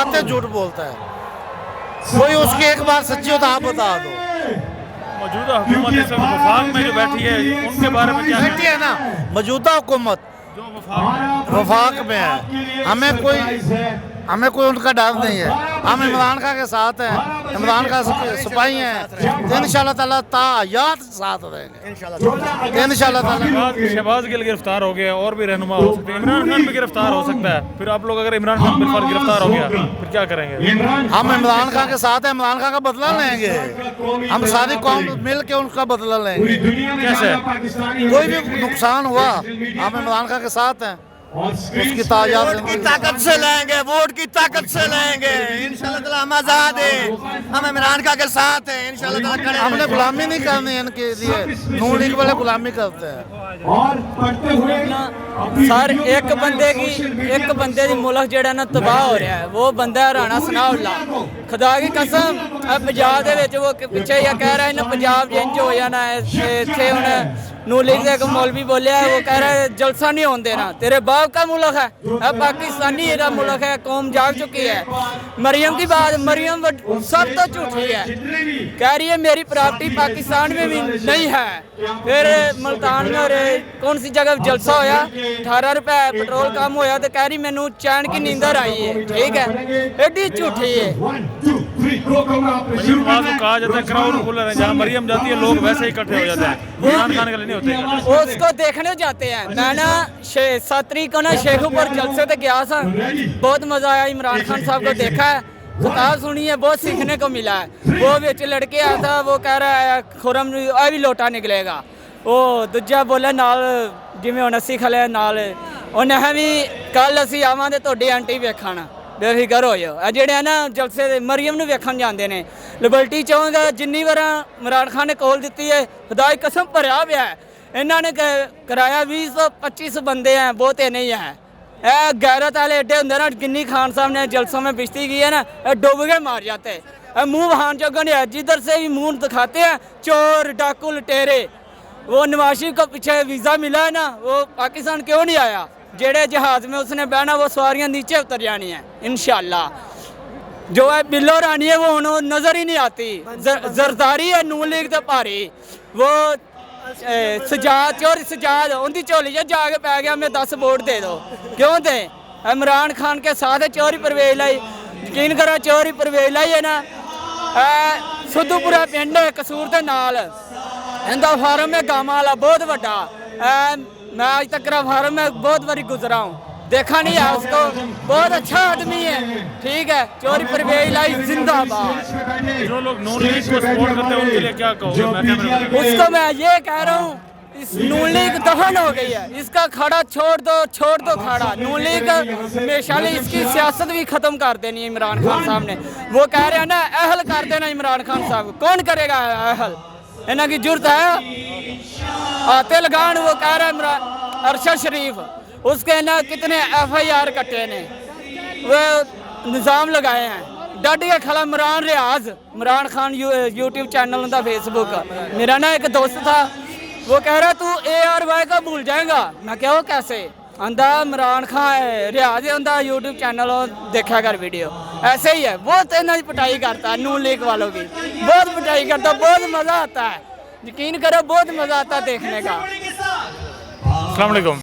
बातें झूठ बोलता है, कोई उसकी एक बात सच्ची हो तो आप बता दो। मौजूदा हुकूमत इस वक्त वफाक में जो बैठी है उनके बारे में क्या बैठी है ना मौजूदा हुकूमत जो वफाक वफाक में है, हमें कोई उनका डर नहीं है। हम इमरान खान के साथ हैं, इमरान खान सिपाही हैं, तो इंशाल्लाह ताला तायात साथ रहेंगे इंशाल्लाह ताला। शहबाज गिल गिरफ्तार हो गया और भी रहनुमा हो सकते हैं, इमरान खान भी गिरफ्तार हो सकता है, फिर आप लोग अगर इमरान खान बिल्कुल गिरफ्तार हो गया फिर क्या करेंगे? हम इमरान खान के साथ हैं, इमरान खान का बदला लेंगे, हम सारी कौम मिल के उनका बदला लेंगे। कैसे? कोई भी नुकसान हुआ हम इमरान खान के साथ हैं, उसकी तायात की ताकत से लेंगे, वोट की ताकत से लेंगे इंशाल्लाह ताला। हम आजाद हैं, हम इमरान खान के साथ हैं इंशाल्लाह ताला। खड़े हमने गुलामी नहीं करनी है इनके लिए, नून लीग वाले गुलामी करते हैं। सर एक बंदे दी मुल्क जेड़ा ना तबाह हो रहा है, वो बंदा है राणा सनाउल्ला। खुदा की कसम पंजाब दे विच वो पिछे ही कह रहा है ना पंजाब इंज हो जाना है, इत्थे हुण नून लीग का एक मौलवी बोलिया है, वो कह रहा है जलसा नहीं होने देना। तेरे बाप का मुल्क है, पाकिस्तानी का मुल्क है, कौम जाग चुकी है। मरियम की बात, मरियम सब तो झूठी है, कह रही है मेरी प्रॉपर्टी पाकिस्तान में भी नहीं है। फिर मुल्तान में और कौन सी जगह जलसा होया, 18 रुपए पेट्रोल कम होया तो कह रही मैनू चैन की नींदर आई है। ठीक है, एडी झूठी है। कहा जाता है क्राउड पुलर है, जहाँ मरियम जाती है लोग वैसे ही इकट्ठे हो जाते हैं, इमरान खान के लिए नहीं होते। वो उसको देखने जाते हैं। मैं ना 7 तारीख को ना शेखुपुर जलसे पे गया था, बहुत मजा आया। इमरान खान साहब को देखा है, किताब सुनी है, बहुत सीखने को मिला है। वो बिच लड़के आया था, वो कह रहा है खुरम भी लोटा निकलेगा। वो दूजा बोले नाल जिमें हुण असीं खले नाल उन्हें भी कल असीं आवांगे तुहाडी आंटी वेखण, बेफिकर हो जाओ। ਜਿਹੜੇ ਨਾ ਜਲਸੇ ਦੇ ਮਰੀਮ ਨੂੰ ਵੇਖਣ ਜਾਂਦੇ ਨੇ ਲਿਬਰਟੀ ਚੌਂਕ ਜਿੰਨੀ ਵਾਰ ਇਮਰਾਨ ਖਾਨ ਨੇ ਕੋਲ ਦਿੱਤੀ ਹੈ, ਖੁਦਾ ਦੀ ਕਸਮ ਭਰਿਆ ਪਿਆ ਹੈ। ਇਹਨਾਂ ਨੇ ਕਰਾਇਆ 20-25 ਬੰਦੇ हैं, ਬਹੁਤੇ नहीं है। ਇਹ गैरत वाले एडे ਹੁੰਦੇ ना, गिन्नी खान साहब ने जलसों में बिजती की है ना, डूब के मार जाते हैं। मुंह बहान जोगा नहीं है, जिधर से भी मुंह दिखाते हैं चोर डाकू लुटेरे। वो नवाज शरीफ को पीछे वीज़ा मिला है ना, वो पाकिस्तान क्यों नहीं आया? जेड़े जहाज में उसने बहना वो सवारियां नीचे उतर जानी है इंशाल्लाह। जो है बिल्लो रानी है वो नज़र ही नहीं आती। जरदारी है नून लीग तो भारी, वो सजाद चोरी सजाद उनकी झोली जाके पै गया, मैं 10 वोट दे दो। क्यों दे? इमरान खान के साथ चोरी परवेज लाई, यकीन करो चोरी परवेज लाई है ना। सिद्धूपुरा पिंड है कसूर के नाल, इनका फार्म है गावां वाला बहुत बड़ा। मैं आज तक फार्म में बहुत बारी गुजरा हूँ, देखा नहीं है उसको, बहुत अच्छा आदमी है। ठीक है, चोरी परवेज लाई जिंदाबाद। जो लोग नून लीग को सपोर्ट करते हैं उनके लिए क्या कहोगे? उसको मैं ये कह रहा हूँ, इस नून लीग दफन हो गई है, इसका खड़ा छोड़ दो खड़ा। नून लीग हमेशा इसकी सियासत भी खत्म कर देनी है इमरान खान साहब ने। वो कह रहे हैं ना अहल कर देना इमरान खान साहब, कौन करेगा अहल? इन्हों की जरूरत है आते लगान। वो कह रहा है इमरान अरशद शरीफ, उसके ना कितने FIR कटे ने, वो निज़ाम लगाए हैं। डट के खड़ा इमरान रियाज, इमरान खान यूट्यूब चैनल उनका फेसबुक। मेरा ना एक दोस्त था, वो कह रहा तू ARY का भूल जाएगा। मैं क्या वो कैसे आंदा? इमरान खान रियाज उनका यूट्यूब चैनल देखा कर वीडियो, ऐसे ही है। बहुत इन्हों की पिटाई करता है नून लीग वालों की, बहुत पिटाई करता, बहुत मज़ा आता है। यकीन करो बहुत मज़ा आता है देखने का। अस्सलाम वालेकुम।